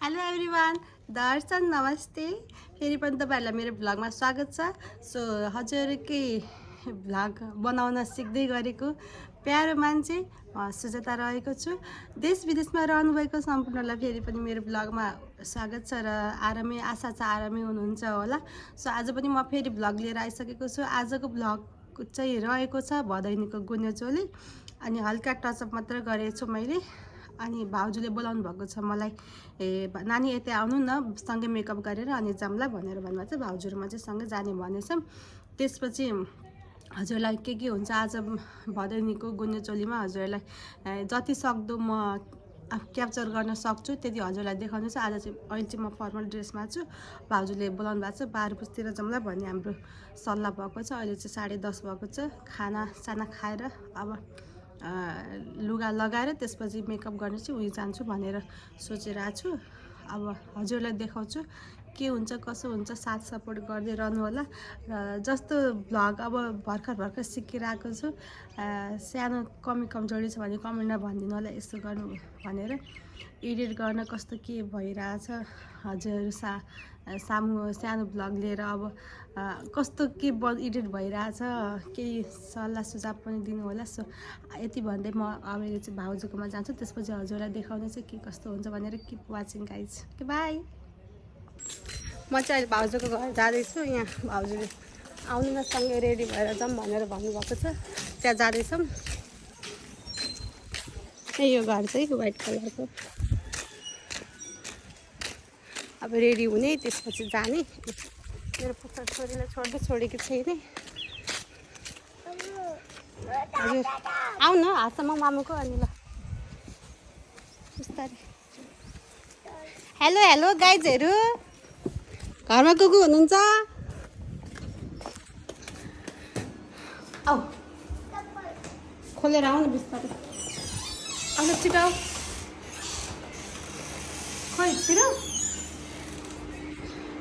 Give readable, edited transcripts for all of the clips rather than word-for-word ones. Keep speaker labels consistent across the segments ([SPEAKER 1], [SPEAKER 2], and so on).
[SPEAKER 1] Hello everyone, दर्शन नमस्ते। फेरि पनि तपाईँहरूलाई मेरो भ्लगमा स्वागत छ। सो हजुरकै भ्लग बनाउन सिक्दै गरेको प्यारो मान्छे सुजाता रहेको छु। देश विदेशमा रहनुभएको सम्पूर्णलाई फेरि पनि मेरो भ्लगमा स्वागत छ र आशा छ आरामै हुनुहुन्छ होला। सो आज पनि म फेरि भ्लग लिएर आइसकेको छु। आजको भ्लग चाहिँ रहेको छ भदैनीको गुन्योचोली अनि हल्का टचअप मात्र गरेको छु मैले। अनि भाउजूले बोलाउनु भएको छ मलाई, नानी यतै आउनु न सँगै मेकअप गरेर अनि जाउँला भनेर भन्नुभएको छ। भाउजूहरूमा चाहिँ सँगै जाने भनेछौँ। त्यसपछि हजुरलाई के हुन्छ आज भदैनीको गुन्योचोलीमा हजुरलाई जति सक्दो म क्याप्चर गर्न सक्छु त्यति हजुरलाई देखाउनु छ। आज चाहिँ अहिले चाहिँ म फर्मल ड्रेसमा छु। भाउजूले बोलाउनु भएको छ 12 बजीतिर जाउँला भन्ने हाम्रो सल्लाह भएको छ। अहिले चाहिँ 10:30 भएको छ। खाना खाएर अब लुगा लगाएर त्यसपछि मेकअप गर्ने चाहिँ उयो जान्छु भनेर सोचिरहेको छु। अब हजुरलाई देखाउँछु के हुन्छ कसो हुन्छ, साथ सपोर्ट गर्दै रहनु होला। र जस्तो भ्लग अब भर्खर सिकिरहेको छु, सानो कमी कमजोरी छ भने कमेन्टमा भनिदिनु होला यस्तो गर्नु भनेर। एडिट गर्न कस्तो के भइरहेछ हजुर सामु सानो भ्लग लिएर अब कस्तो के एडिट भइरहेछ केही सल्लाह सुझाव पनि दिनु होला। सो यति भन्दै म अब चाहिँ भाउजूकोमा जान्छु, त्यसपछि हजुरलाई देखाउने चाहिँ के कस्तो हुन्छ भनेर। Keep watching guys, okay by. म चाहिँ अहिले भाउजूको घर जाँदैछु। यहाँ भाउजूले आउनु न सँगै रेडी भएर जाऊँ भनेर भन्नुभएको छ। त्यहाँ जाँदैछौँ। यो घर चाहिँ व्हाइट कलरको। अब रेडी हुने त्यसपछि जाने। मेरो पुत्र छोरीलाई छोडेको छैन। हजुर आऊ न हातसम्म मामुको अनि ल बिस्तारै। हेलो गाइजहरू, घरमा को हुनुहुन्छ? आऊ खोलेर आऊ न बिस्तारै। अब छिटो खोइ छिटो।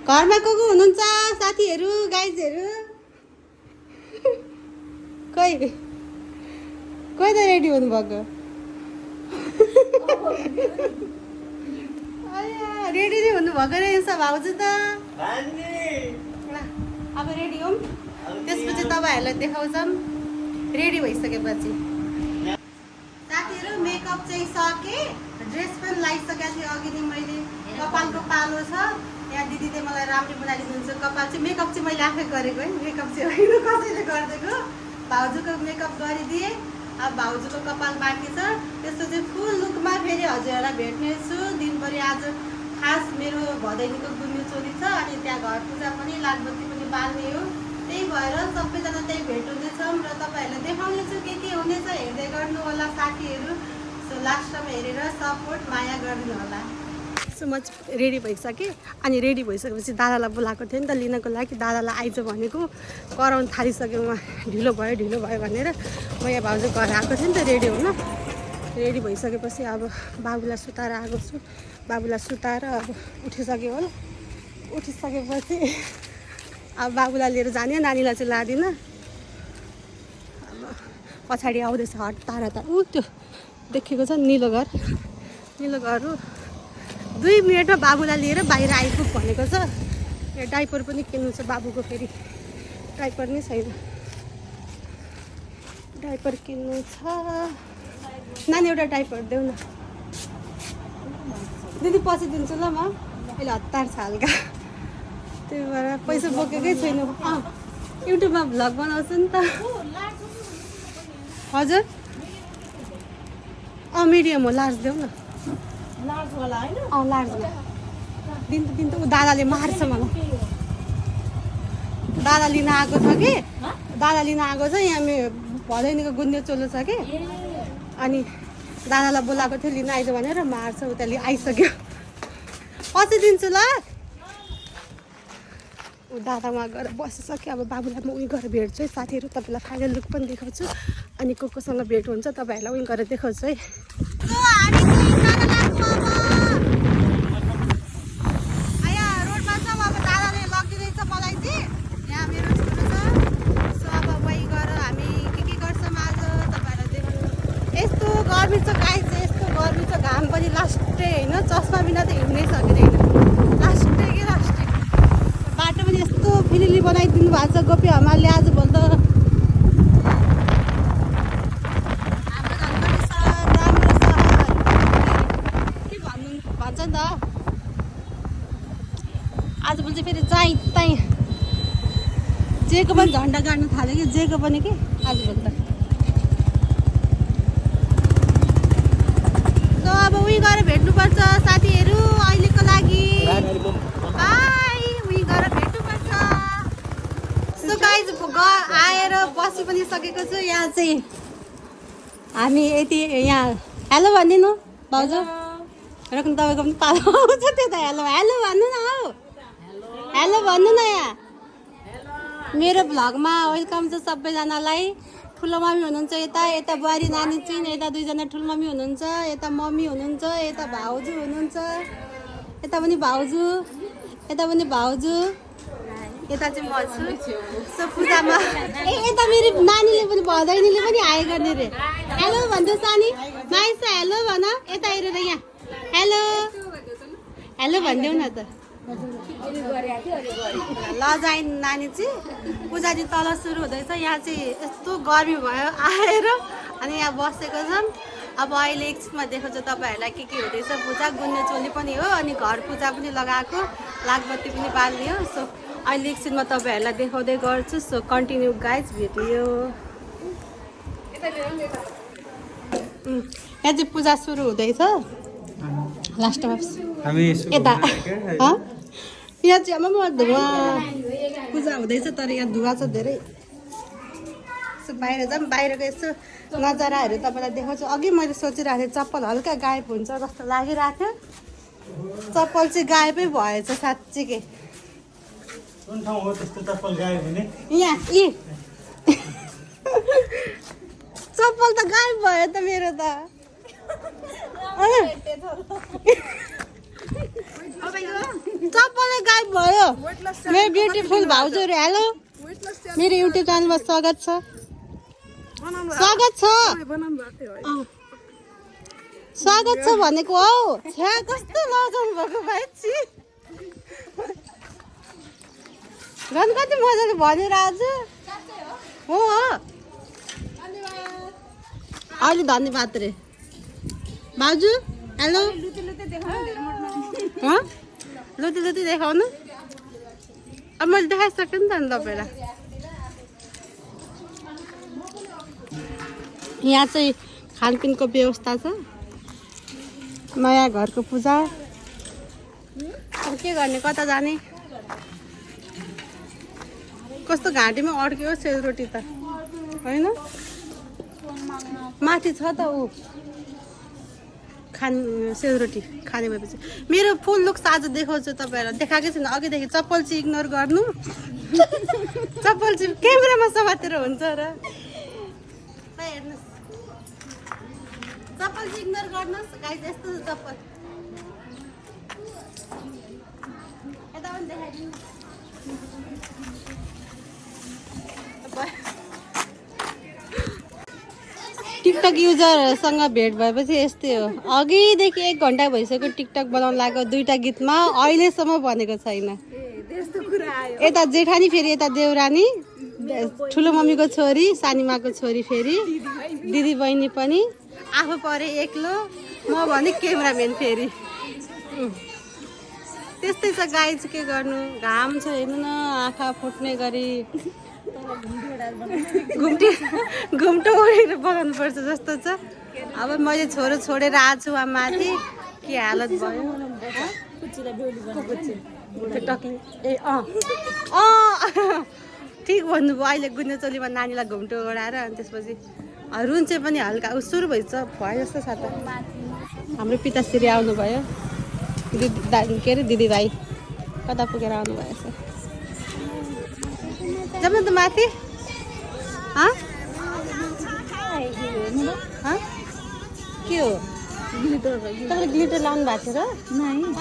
[SPEAKER 1] घरमा को हुनुहुन्छ साथीहरू गाइजहरू? खोइ त रेडी हुनुभएको? रेडी नै हुनुभएको रहेछ भाउजू त। अब रेडी हौँ, त्यसपछि तपाईँहरूलाई देखाउँछौँ रेडी भइसकेपछि। साथीहरू मेकअप चाहिँ सकेँ, ड्रेस पनि लगाइसकेको थिएँ अघि नै मैले। कपालको पालो छ, यहाँ दिदीले मलाई राम्ररी बनाइदिनुहुन्छ। कपाल चाहिँ मेकअप चाहिँ मैले आफै गरेको है, मेकअप चाहिँ होइन कसैले गरिदिएको। भाउजूको मेकअप गरिदिएँ। अब भाउजूको कपाल बाँकी छ। त्यस्तो चाहिँ फुल लुकमा फेरि हजुरहरूलाई भेट्नेछु दिनभरि। आज खास मेरो भदैनीको गुन्योचोली छ अनि त्यहाँ घर पूजा पनि लागबत्ती पनि बाल्ने हो। त्यही भएर सबैजना त्यही भेट्नेछौँ र तपाईँहरूलाई देखाउनेछु के हुनेछ। हेर्दै गर्नु होला साथीहरू। सो लास्टसम्म हेरेर सपोर्ट माया गरिदिनु होला। सो म रेडी भइसकेँ। अनि रेडी भइसकेपछि दादालाई बोलाएको थिएँ नि त लिनको लागि। दादालाई आइज भनेको, कराउनु थालिसक्यो। उहाँ ढिलो भयो भनेर म यहाँ भाउजू घर आएको थिएँ नि त रेडी हुन। रेडी भइसकेपछि अब बाबुलाई सुताएर आएको छु। बाबुलाई सुताएर अब उठिसक्यो होला। उठिसकेपछि अब बाबुलाई लिएर जाने, नानीलाई चाहिँ लादिनँ। अब पछाडि आउँदैछ तारा ऊ त्यो देखेको छ निलो घर हो। 2 मिनटमा बाबुलाई लिएर बाहिर आइपुग भनेको छ। यहाँ डाइपर पनि किन्नु छ बाबुको, फेरि डाइपर नै छैन। डाइपर किन्नु छ। नानी एउटा डाइपर देऊ न दिदी, पछि दिन्छु ल म। अहिले हतार छ हल्का, त्यही भएर पैसा बोकेकै छैन। युट्युबमा भ्लग बनाउँछु नि त। हजुर मिडियम हो, लार्ज देऊ न। लार्जमा दिन ऊ दादाले मार्छ मलाई। दादा लिन आएको छ कि यहाँ भदैनीको गुन्योचोलो छ कि। अनि दादालाई बोलाएको थियो लिन आइज भनेर, मार्छ उता आइसक्यो। पछि दिन्छु ल। ऊ दादा उहाँ गएर बसिसक्यो। अब बाबुलाई म उयो गरेर भेट्छु है साथीहरू। तपाईँलाई फाइनल लुक पनि देखाउँछु अनि कोसँग भेट हुन्छ तपाईँहरूलाई उयो गरेर देखाउँछु है। रोडमा छ, अब दादाले लगिदिँदैछ मलाई चाहिँ। यहाँ मेरो छोरो छ। सो अब वहीँ गएर हामी के गर्छौँ आज तपाईँहरूलाई देखाउनु। यस्तो गर्मी छ गाइस, यस्तो गर्मी छ, घाम पनि लास्टै होइन। चस्मा बिना त हिँड्नै सकिँदैन लास्टै के लास्टै बाटो पनि यस्तो फिलिली बनाइदिनु भएको छ गोपी हमालले आजभोलि त भन्छ नि त आजभोलि चाहिँ फेरि चाहिँ त्यहीँ जेको पनि झन्डा गाड्नु थाल्यो कि जेको पनि कि आजभोलि त सो अब उही गएर भेट्नुपर्छ साथीहरू अहिलेको लागि बाई उही गएर भेट्नुपर्छ सो गाइज आएर बसी पनि सकेको छु यहाँ चाहिँ हामी यति यहाँ हेलो भनिदिनु भाउजू रकम तपाईँको पनि पालो आउँछ त्यो त हेलो हेलो भन्नु न हौ हेलो भन्नु न यहाँ मेरो भ्लगमा वेलकम छ सबैजनालाई ठुलो मम्मी हुनुहुन्छ यता यता बुहारी नानी चिन यता दुईजना ठुलो मम्मी हुनुहुन्छ यता मम्मी हुनुहुन्छ यता भाउजू हुनुहुन्छ यता पनि भाउजू यता पनि भाउजू यता चाहिँ म छु सो पूजामा ए यता मेरो नानीले पनि भदैनीले पनि हाई गर्ने रे हेलो भन्दै सानी माइसा हेलो भन यता हेरेर यहाँ हेलो हेलो भनिदेऊ न त ल जाइन नानी चाहिँ पूजा चाहिँ तल सुरु हुँदैछ यहाँ चाहिँ यस्तो गर्मी भयो आएर अनि यहाँ बसेको छन् अब अहिले एकछिनमा देखाउँछु तपाईँहरूलाई के हुँदैछ पूजा गुन्ने चोली पनि हो अनि घर पूजा पनि लगाएको लागबत्ती पनि बाल्ने हो सो अहिले एकछिनमा तपाईँहरूलाई देखाउँदै गर्छु सो कन्टिन्यू गाइज भिडियो यहाँ चाहिँ पूजा सुरु हुँदैछ लास्टमा यता यहाँ चाहिँ अब धुवा पूजा हुँदैछ तर यहाँ धुवा छ धेरै यसो बाहिर जाऊँ बाहिरको यसो नजाराहरू तपाईँलाई देखाउँछु अघि मैले सोचिरहेको थिएँ चप्पल हल्का गायब हुन्छ जस्तो लागिरहेको थियो चप्पल चाहिँ गायबै भएछ साँच्चीकै यहाँ यी चप्पल त गायब भयो त मेरो त चप्पलै गायब भयो मेरो ब्युटिफुल भाउजूहरू हेलो मेरो युट्युब च्यानलमा स्वागत छ स्वागत छ भनेको हौ छ्या कस्तो लजाउनु भएको भाइ झन् कति मजाले भनेर आज हो अहिले धन्यवाद रे भाउजू हेलो लुती लुती देखाउनु अब मैले देखाइसकेँ नि त नि तपाईँलाई यहाँ चाहिँ खानपिनको व्यवस्था छ नयाँ घरको पूजा अब के गर्ने कता जाने कस्तो घाँटीमा अड्क्यो सेलरोटी त होइन माथि छ त ऊ सेलरोटी खाने भएपछि मेरो फुल लुक्स आज देखाउँछु तपाईँहरूलाई देखाएकै छैन अघिदेखि चप्पल चाहिँ इग्नोर गर्नु चप्पल चाहिँ क्यामेरामा समातेर हुन्छ र हेर्नुहोस् चप्पल चाहिँ इग्नोर गर्नुहोस् गाइस यस्तो चप्पल यता पनि देखाइदिनु टिकटक युजरसँग भेट भएपछि यस्तै हो अघिदेखि 1 घन्टा भइसक्यो टिकटक बनाउनु लागेको 2टा गीतमा अहिलेसम्म भनेको छैन यता जेठानी फेरि यता देउरानी ठुलो मम्मीको छोरी सानीमाको छोरी फेरि दिदी बहिनी पनि आफू परे एक्लो म भने क्यामेराम्यान फेरि त्यस्तै छ गाइज के गर्नु घाम छ हेर्नु न आँखा फुट्ने गरी घुम्टो ओढेर बनाउनु पर्छ जस्तो छ अब मैले छोरो छोडेर आएको छु वहाँ माथि के हालत भयो ए ठिक भन्नुभयो अहिले गुन्ने चोलीमा नानीलाई घुम्टो ओढाएर अनि त्यसपछि रुन्चे पनि हल्का सुरु भयो जस्तो छ त हाम्रो पिताश्री आउनुभयो के अरे दिदीभाइ कता पुगेर आउनुभएछ जाऊँ न त माथि के हो तपाईँले ग्लिटर लाउनु भएको थियो र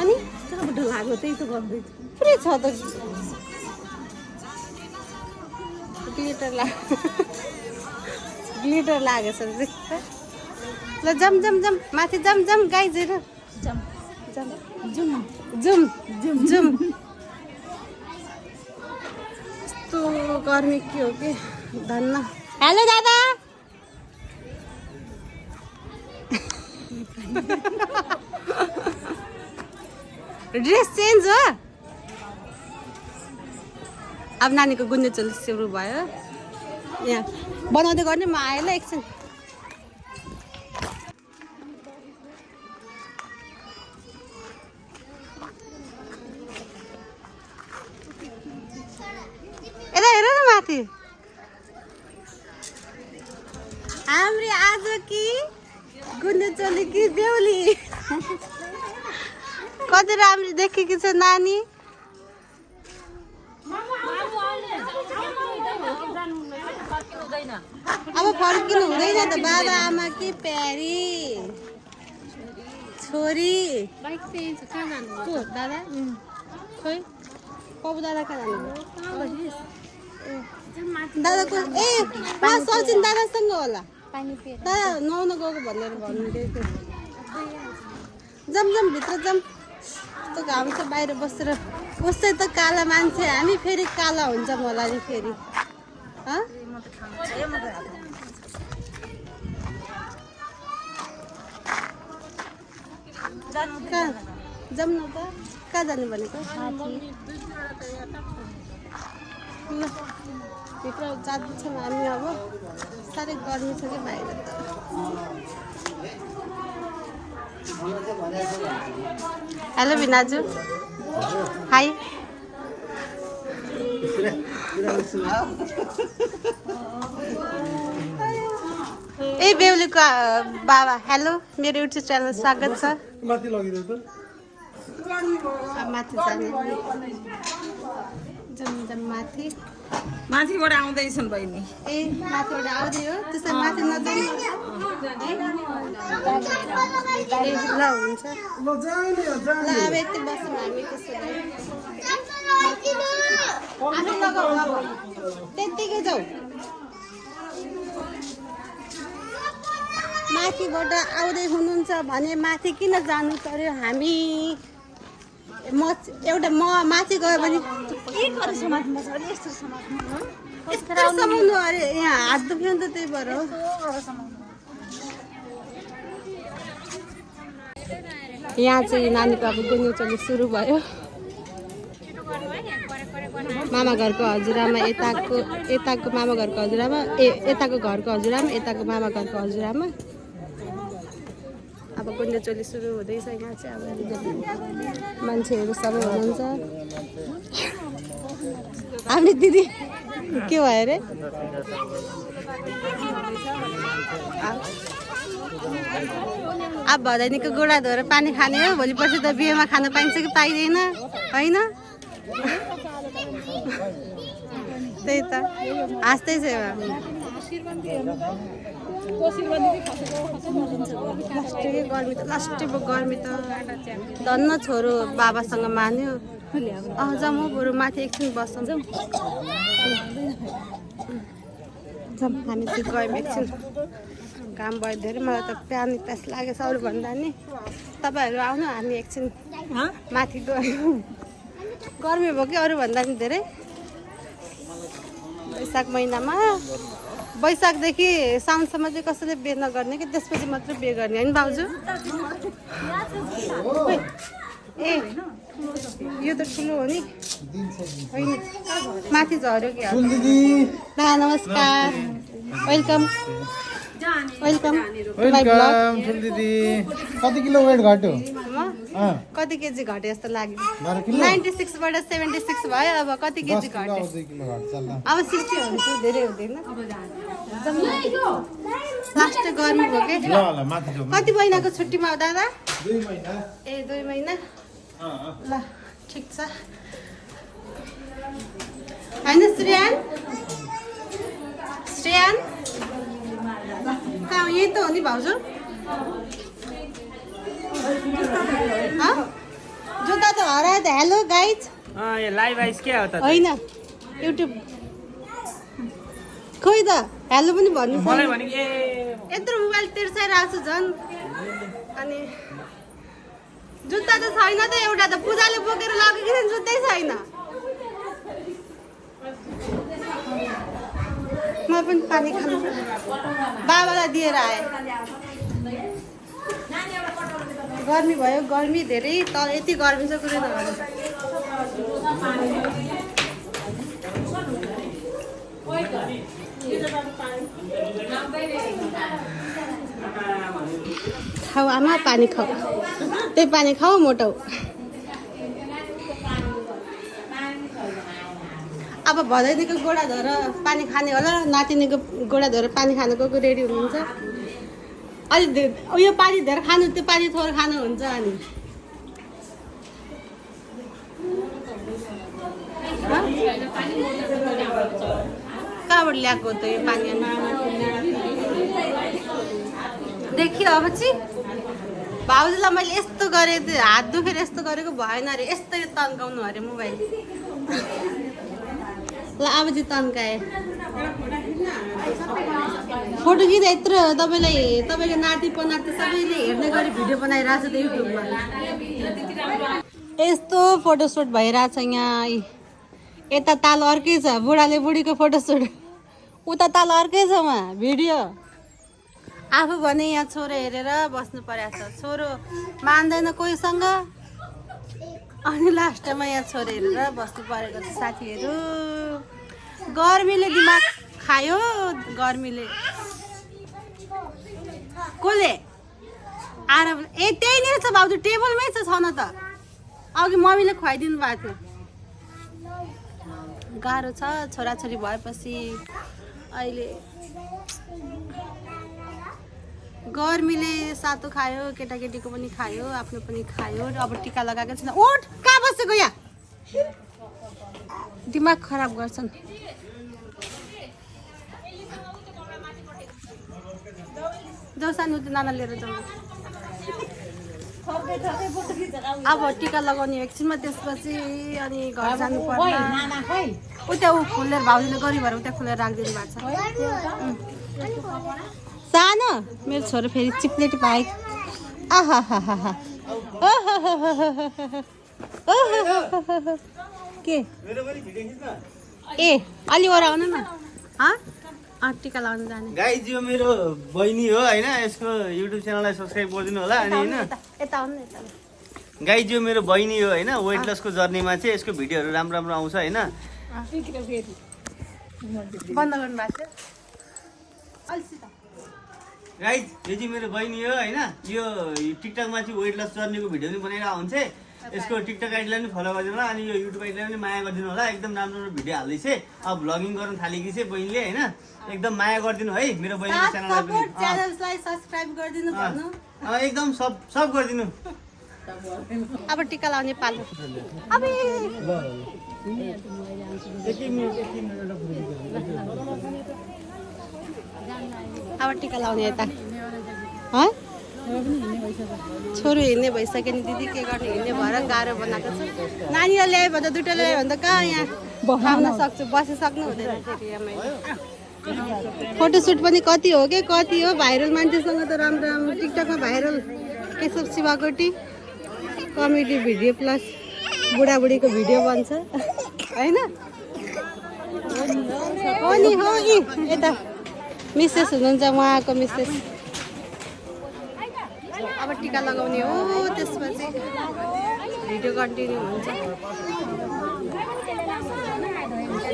[SPEAKER 1] अनि कहाँबाट लाग्यो त्यही त गर्दैछु पुरै छ त ग्लिटर लागेछ ल जाम माथि जाम गाइजहरू जुम यस्तो गर्मी के हो कि धन्न। हेलो दादा ड्रेस चेन्ज हो। अब नानीको गुन्ने चोली सुरु भयो। यहाँ बनाउँदै गर्ने म आएँ ल एकछिन। यता हेर न माथि हाम्रो आज कि गुन्ने चोली कि बेहुली कति राम्रो देखेकी छ नानी। अब फर्किनु हुँदैन त बाबा आमा कि प्यारी छोरी दादा खोइ पपु दादा कहाँ जानु दादाको ए सचिन दादासँग होला दादा नुहाउन गएको भनेर भन्नुहुँदै थियो। जम भित्र जम त घाम छ बाहिर बसेर उसै त काला मान्छे हामी फेरि काला हुन्छौँ होला नि फेरि कहाँ जाऊँ न त कहाँ जानु भनेको ल भित्र जाँदैछौँ हामी। अब साह्रै गर्मी छ कि बाहिर त। हेलो भिनाजु हाई ए बेहुलीको बाबा हेलो मेरो युट्युब च्यानल स्वागत छ। माथि जाने जम माथि
[SPEAKER 2] माथिबाट आउँदैछन् बहिनी।
[SPEAKER 1] ए माथिबाट आउँदै हो त्यसै माथि नजाने ल हुन्छ ल अब यति बस्छौँ हामी त्यसो आफै लगाऊ अब त्यत्तिकै जाऊ। माथिबाट आउँदै हुनुहुन्छ भने माथि किन जानु पर्यो हामी। म एउटा माथि गयो भने यस्तो समाउनु अरे यहाँ हात दुख्यो नि त त्यही भएर हो। यहाँ चाहिँ नानीको अब गुन्ने चोली सुरु भयो। मामा घरको हजुरआमा यताको मामा घरको हजुरआमा यताको घरको हजुरआमा यताको मामा घरको हजुरआमा। अब गुन्ने चोली सुरु हुँदैछ। यहाँ चाहिँ अब मान्छेहरू सबै हुनुहुन्छ। हामी दिदी के भयो अरे अब भदैनीको गोडा धोएर पानी खाने हो। भोलि पर्सि त बिहेमा खान पाइन्छ कि पाइँदैन होइन त्यही त हाँस्दै छ। लास्टको गर्मी त धन्न छोरो बाबासँग मान्यो। जाउँ बरु माथि एकछिन बस्छौँ। जाउँ हामी चाहिँ गयौँ एकछिन। घाम भयो धेरै मलाई त पानी प्यास लागेछ अरू भन्दा नि। तपाईँहरू आउनु हामी एकछिन माथि गयौँ। गर्मी भयो कि अरू भन्दा नि धेरै। वैशाख महिनामा वैशाखदेखि साउनसम्म चाहिँ कसैले बिहे नगर्ने कि त्यसपछि मात्रै बिहे गर्ने होइन बाउजू। ए यो त ठुलो हो नि होइन माथि झऱ्यो कि नमस्कार वेलकम वेलकम
[SPEAKER 3] दिदी। कति किलो वेट घट्यो?
[SPEAKER 1] कति केजी घट्यो जस्तो लाग्यो 96बाट 76 भयो। अब कति केजी घट्यो? अब 60 हुन्छ धेरै हुँदैन। लास्ट गर्मी भयो कि कति महिनाको छुट्टीमा हो दादा?
[SPEAKER 3] 2 महिना।
[SPEAKER 1] ए 2 महिना ल ठिक छ होइन श्रेयान कहाँ यही त हो नि भाउजू। जुत्ता त हरायो त। हेलो गाइज
[SPEAKER 2] लाइभ आइस के हो त?
[SPEAKER 1] होइन युट्युब खोइ त हेलो पनि भन्नु
[SPEAKER 2] मलाई भने
[SPEAKER 1] यत्रो मोबाइल तिर्साइरहेको छु झन्। अनि जुत्ता त छैन त एउटा त पूजाले बोकेर लगेको थिएन जुत्तै छैन म पनि पानी खानु बाबालाई दिएर आएँ गर्मी भयो गर्मी धेरै तर यति गर्मी छ कुरै नगर्नु खाऊ आमा पानी खाऊ त्यही पानी खाऊ मोटाउ अब भदैनीको गोडा धोएर पानी खाने होला नातिनीको गोडा धोएर पानी खानु गएको रेडी हुनुहुन्छ अलि उयो पानी धेरै खानु त्यो पानी थोर खानुहुन्छ अनि कहाँबाट ल्याएको त यो पानी देखियो अब चाहिँ भाउजूलाई मैले यस्तो गरेँ हात दुखेर यस्तो गरेको भएन अरे यस्तै तन्काउनु अरे मोबाइल ल अब चाहिँ तन्काएँ फोटो खिच्दा यत्रो तपाईँको नाति पनाति सबैले हेर्ने गरी भिडियो बनाइरहेको छ त युट्युबमा यस्तो फोटोसुट भइरहेछ यहाँ यता ताल अर्कै छ बुढाले बुढीको फोटोसुट उता ताल अर्कै छ उहाँ भिडियो आफू भने यहाँ छोरो हेरेर बस्नु परेको छ छोरो मान्दैन कोहीसँग अनि लास्टमा यहाँ छोरो हेरेर बस्नु परेको छ साथीहरू गर्मीले दिमाग खायो गर्मीले कसले आराम ए त्यहीँनिर छ भाउजू टेबलमै छ न त अघि मम्मीले खुवाइदिनु भएको थियो गाह्रो छ छोराछोरी भएपछि अहिले गर्मीले सातो खायो केटाकेटीको पनि खायो आफ्नो पनि खायो अब टिका लगाएको छैन उठ कहाँ बसेको यहाँ दिमाग खराब गर्छन् जाऊ सानो नाना लिएर जाउँ अब टिका लगाउने एकछिनमा त्यसपछि अनि घर जानु पर्ला उता ऊ खुलेर भाउजूले गरी भएर उता खुलेर राखिदिनु भएको छ सानो मेरो छोरो फेरि चिप्लेटी पाए आहा के ए अलि वर आउनु न टिका लगाउनु जाने
[SPEAKER 3] गाइज यो मेरो बहिनी हो होइन यसको युट्युब च्यानललाई सब्सक्राइब गरिदिनु होला अनि होइन
[SPEAKER 1] यता आउनु यता
[SPEAKER 3] गाइज यो मेरो बहिनी हो होइन वेट लसको जर्नीमा चाहिँ यसको भिडियोहरू राम्रो राम्रो आउँछ होइन
[SPEAKER 1] बन्द गर्नु भएको थियो
[SPEAKER 3] गाइज यो चाहिँ मेरो बहिनी हो होइन यो टिकटकमा चाहिँ वेट लस जर्नीको भिडियो पनि बनाइरहेको हुन्छ यसको टिकटक आइडीलाई पनि फलो गरिदिनु होला अनि यो युट्युब आइडीलाई पनि माया गरिदिनु होला एकदम राम्रो राम्रो भिडियो हाल्दैछ अब भ्लगिङ गर्नु थालेकी चाहिँ बहिनीले होइन एकदम माया गरिदिनु है मेरो बहिनीको
[SPEAKER 1] च्यानललाई सब्स्क्राइब गरिदिनु भन्नु
[SPEAKER 3] एकदम सब गरिदिनु
[SPEAKER 1] अब टिका लाउने पालो अब टिका लाउने यता छोरो हिँड्ने भइसक्यो नि दिदी के गर्ने हिँड्ने भएर गाह्रो बनाएको छ नानीलाई ल्यायो भने त दुइटा ल्यायो भने त कहाँ यहाँ खाउन सक्छु बसिसक्नु हुँदैन फेरि फोटोसुट पनि कति हो कि कति हो भाइरल मान्छेसँग त राम्रो राम्रो टिकटकमा viral Keshav Shivakoti comedy video plus बुढाबुढीको भिडियो बन्छ होइन हो नि हो यता मिसेस हुनुहुन्छ उहाँको मिसेस अब टिका लगाउने हो त्यसपछि भिडियो कन्टिन्यू हुन्छ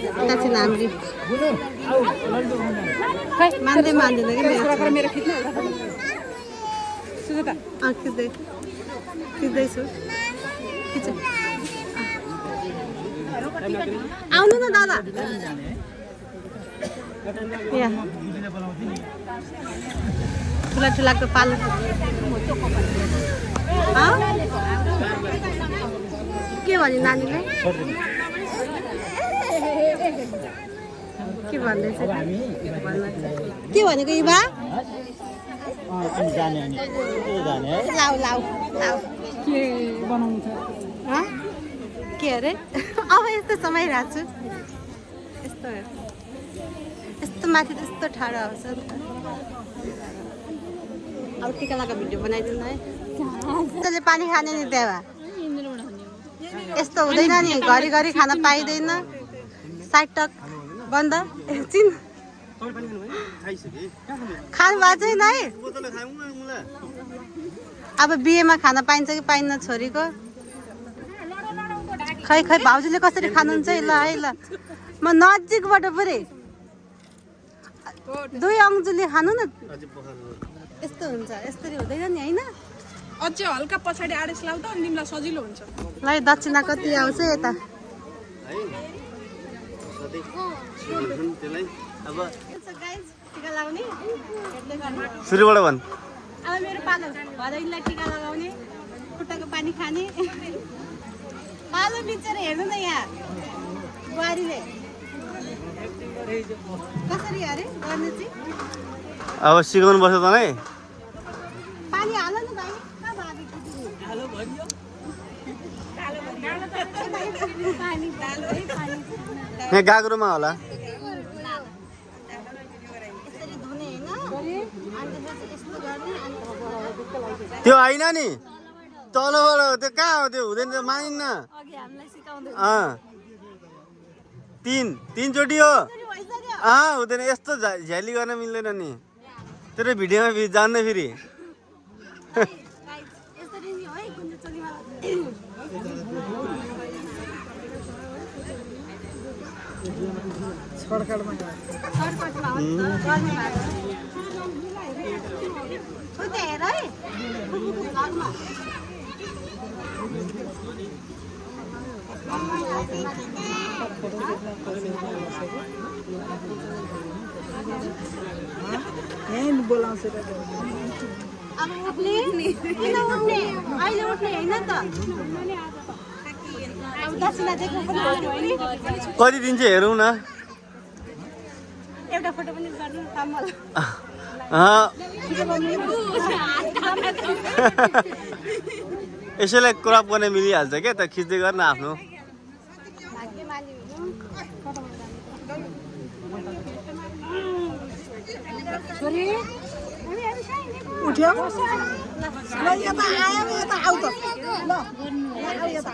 [SPEAKER 1] यता चाहिँ नाम्री मान्दै मान्दैन कि खिच्दैछु आउनु न दादा ठुला ठुलाको पालो के भन्यो नानीले के भन्दैछ के भनेको युवा लाउ लाउ लाउ के बनाउँछ के अरे अब यस्तो समाइरहेको छु यस्तो माथि त यस्तो ठाडो आउँछ नि त अब टिका लगाएको भिडियो बनाइदिनु है त्यसले पानी खाने नि त्यहाँ यस्तो हुँदैन नि घरिघरि खान पाइँदैन साइड टक बन्द एकछिन खानु भएको छैन है अब बिहेमा खान पाइन्छ कि पाइन्न छोरीको खै खै भाउजूले कसरी खानुहुन्छ है ल म नजिकबाट पुरै 2 अङ्जुली खानु न यस्तो हुन्छ यसरी हुँदैन नि होइन
[SPEAKER 4] अझै हल्का पछाडि आडेस लाउँदा तिमीलाई सजिलो हुन्छ
[SPEAKER 1] ल दक्षिणा कति आउँछ यता टिका लगाउने
[SPEAKER 3] सुरुबाट भन्
[SPEAKER 1] अब मेरो पालो भदैलाई टिका लगाउने खुट्टाको पानी खाने पालो बिचेर हेर्नु न यहाँ बुहारीले कसरी अरे गर्ने चाहिँ
[SPEAKER 3] अब सिकाउनु पर्छ त नै
[SPEAKER 1] पानी हाल न भाइ कहाँ भाभी
[SPEAKER 3] यहाँ गाग्रोमा होला
[SPEAKER 1] यसरी धुने होइन अनि त्यसपछि यस्तो गर्ने अनि
[SPEAKER 3] त्यो होइन नि तलबाट त्यो कहाँ हो त्यो हुँदैन त्यो मानिन्न
[SPEAKER 1] अघि हामीलाई सिकाउँदै
[SPEAKER 3] तीनचोटि हो हुँदैन यस्तो झ्याली गर्न मिल्दैन नि तेरो भिडियोमा जान्न फेरि
[SPEAKER 1] यसरी नि है कुन चोलीमा सर्टकटमा गर्ने भएको हेर है अब उठ्ने किन उठ्ने अहिले उठ्ने होइन त अब दक्षिणा देख्नु पनि पर्यो है
[SPEAKER 3] कति दिन चाहिँ हेरौँ न
[SPEAKER 1] एउटा फोटो पनि गर्नु कमल
[SPEAKER 3] यसैलाई क्रप गर्न मिलिहाल्छ क्या त खिच्दै गर्न आफ्नो
[SPEAKER 4] उठ्यो ल यता आयो यता आउ त ल आउ यता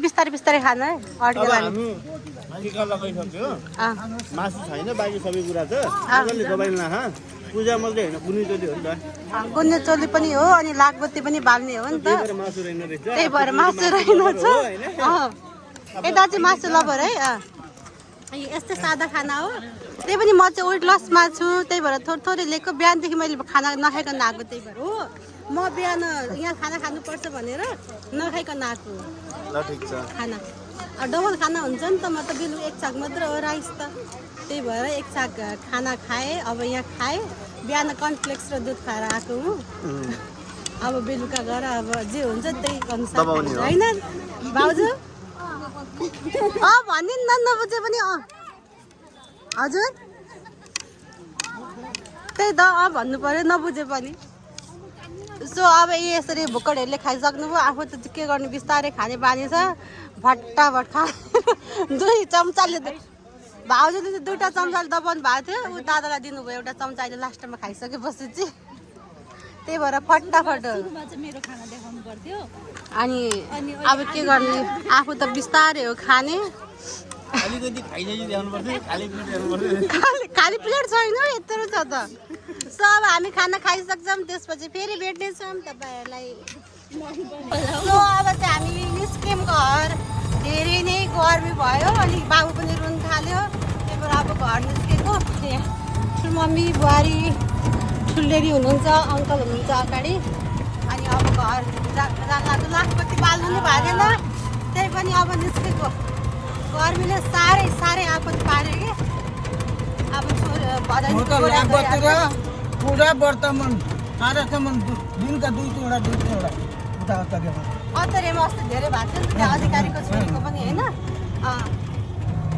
[SPEAKER 1] बिस्तारै बिस्तारै खानु है अड्के लाने
[SPEAKER 3] टिका लगाइसक्यो मासु छैन बाँकी सबै कुरा छ दबाई नखा पूजा मात्रै होइन गुन्ने चोली हो नि त
[SPEAKER 1] गुन्ने चोली पनि हो अनि लागबत्ती पनि बाल्ने हो नि त
[SPEAKER 3] मासु रहेन रहेछ
[SPEAKER 1] त्यही भएर मासु रहेनछ यता चाहिँ मासु लबर है यस्तै सादा खाना हो त्यही पनि म चाहिँ वेट लसमा छु त्यही भएर थोरै थोरै लिएको बिहानदेखि मैले खाना नखाइकन आएको त्यही भएर हो म बिहान यहाँ खाना खानुपर्छ भनेर नखाइकन आएको
[SPEAKER 3] ल ठिक छ
[SPEAKER 1] खाना डबल खाना हुन्छ नि त म त बेलुका एक छाक मात्र हो राइस त त्यही भएर एक छाक खाना खाएँ अब यहाँ खाएँ बिहान कर्नफ्लेक्स र दुध खाएर आएको हुँ अब बेलुका गएर अब जे हुन्छ त्यही अनुसार होइन भाउजू भनिदिनु न नबुझे पनि हजुर त्यही त भन्नु पर्यो नबुझे पनि सो अब यसरी भुक्कडहरूले खाइसक्नुभयो आफू त के गर्नु बिस्तारै खाने बानी छ भट्टाभट खा 2 चम्चाले भाउजूले चाहिँ 2टा चम्चाले दबाउनु भएको थियो ऊ दादालाई दिनुभयो एउटा चम्चा अहिले लास्टमा खाइसकेपछि चाहिँ त्यही भएर फटाफट अनि अब के गर्ने आफू त बिस्तारै हो खाने खाली प्लेट छैन यत्रो छ त सो अब हामी खाना खाइसक्छौँ त्यसपछि फेरि भेट्नेछौँ तपाईँहरूलाई सो अब चाहिँ हामी निस्क्यौँ घर धेरै नै गर्मी भयो अनि बाबु पनि रुन थाल्यो त्यही भएर अब घर निस्केको मम्मी बुहारी ठुलेरी हुनुहुन्छ अङ्कल हुनुहुन्छ अगाडि अनि अब घर जानु लाखपति बाल्नु नै भएन त्यही पनि अब निस्केको गर्मीले साह्रै आपत्ति पार्यो कि अब
[SPEAKER 4] पुरा वर्तमान आजसम्म दिनका 2-3 वटा
[SPEAKER 1] अन्तरेमा अस्ति धेरै भएको थियो नि त्यहाँ अधिकारीको छोरीको पनि होइन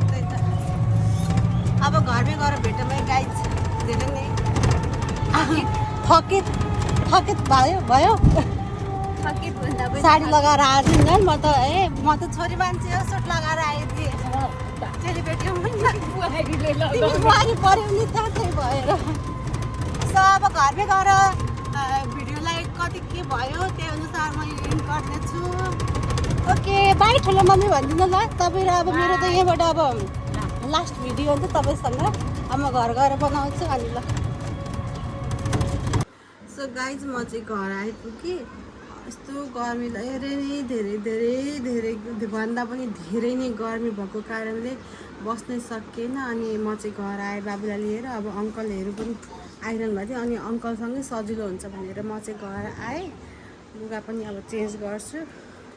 [SPEAKER 1] त्यही त अब घरमै गएर भेटौँ गाइज धेरै नै थकित भयो साडी लगाएर आएको थिएँ म त छोरी मान्छे हो सुट लगाएर आएको थिएँ चेलीबेटी बुहारी पऱ्यो नि त त्यही भएर सो अब घरमै गएर भिडियोलाई कति के भयो त्यही अनुसार म एन्ड गर्नेछु। ओके बाई ठुलो मम्मी भनिदिनु ल। तपाईँ र अब मेरो त यहाँबाट अब लास्ट भिडियो हो नि त तपाईँसँग। अब म घर गएर बनाउँछु अनि ल। सो गाइज म चाहिँ घर आइपुगेँ। यस्तो गर्मी धेरै भन्दा पनि धेरै नै गर्मी भएको कारणले बस्नै सकेन। अनि म चाहिँ घर आएँ बाबुलाई लिएर। अब अङ्कलहरू पनि आइरहनु भएको थियो अनि अङ्कलसँगै सजिलो हुन्छ भनेर म चाहिँ घर आएँ। लुगा पनि अब चेन्ज गर्छु।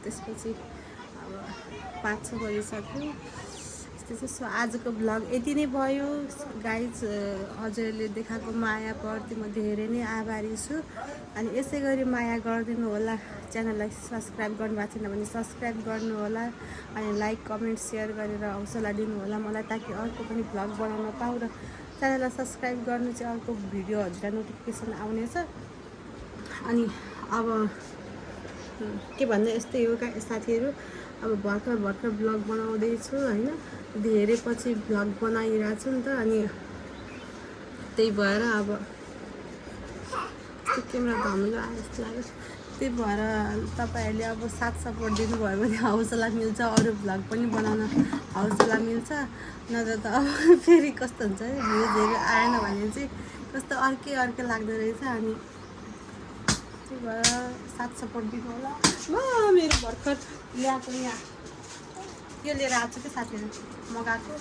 [SPEAKER 1] त्यसपछि अब 5-6 बजिसक्यो। त्यस्तै सो आजको भ्लग यति नै भयो गाइज। हजुरले देखाएको माया प्रति म धेरै नै आभारी छु। अनि यसै गरी माया गरिदिनु होला। च्यानललाई सब्सक्राइब गर्नुभएको छैन भने सब्सक्राइब गर्नु होला। अनि लाइक कमेन्ट सेयर गरेर हौसला दिनु होला मलाई, ताकि अर्को पनि भ्लग बनाउन पाऊँ। र च्यानललाई सब्सक्राइब गर्नु चाहिँ अर्को भिडियो हजुरलाई नोटिफिकेसन आउनेछ। अनि अब के भन्दा यस्तै हो साथीहरू। अब भर्खर भ्लग बनाउँदैछु होइन। धेरै पछि भ्लग बनाइरहेको छु नि त। अनि त्यही भएर अब क्यामेरा धमिलो आयो जस्तो लाग्यो। त्यही भएर तपाईँहरूले अब साथ सपोर्ट दिनुभयो भने हौसला मिल्छ, अरू भ्लग पनि बनाउन हौसला मिल्छ। नत्र त अब फेरि कस्तो हुन्छ भ्युजहरू आएन भने चाहिँ कस्तो अर्कै लाग्दो रहेछ। अनि त्यही भएर साथ सपोर्ट दिनु होला। म मेरो भर्खर ल्याएको यहाँ यो लिएर आएको छु क्या साथीहरू, मगाएको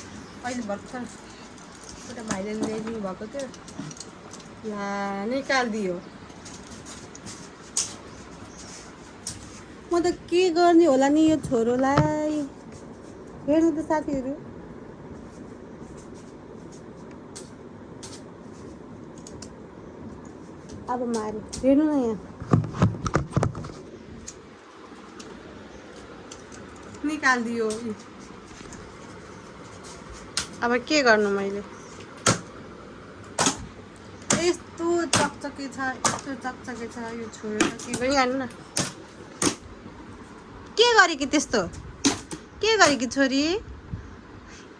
[SPEAKER 1] अहिले भर्खर एउटा भाइले ल्याइदिनु भएको थियो। ला निकालिदियो। म त के गर्ने होला नि यो छोरोलाई। हेर्नु त साथीहरू, अब मारे हेर्नु न यहाँ निकालिदियो। अब के गर्नु मैले। यस्तो चकचके छ यो छोरो त के पनि हाल्नु न। के गरेकी त्यस्तो? के गरेकी छोरी?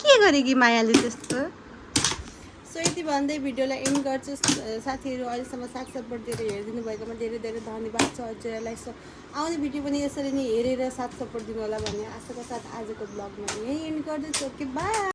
[SPEAKER 1] के गरेकी मायाले त्यस्तो? सो यति भन्दै भिडियोलाई एन्ड गर्छु साथीहरू। अहिलेसम्म साथ सपोर्ट दिएर हेरिदिनु भएकोमा धेरै धन्यवाद छ हजुरहरूलाई। सो आउने भिडियो पनि यसरी नै हेरेर साथ सपोर्ट दिनु होला भन्ने आशाका साथ आजको ब्लगमा यहीँ एन्ड गर्दैछु। Okay by.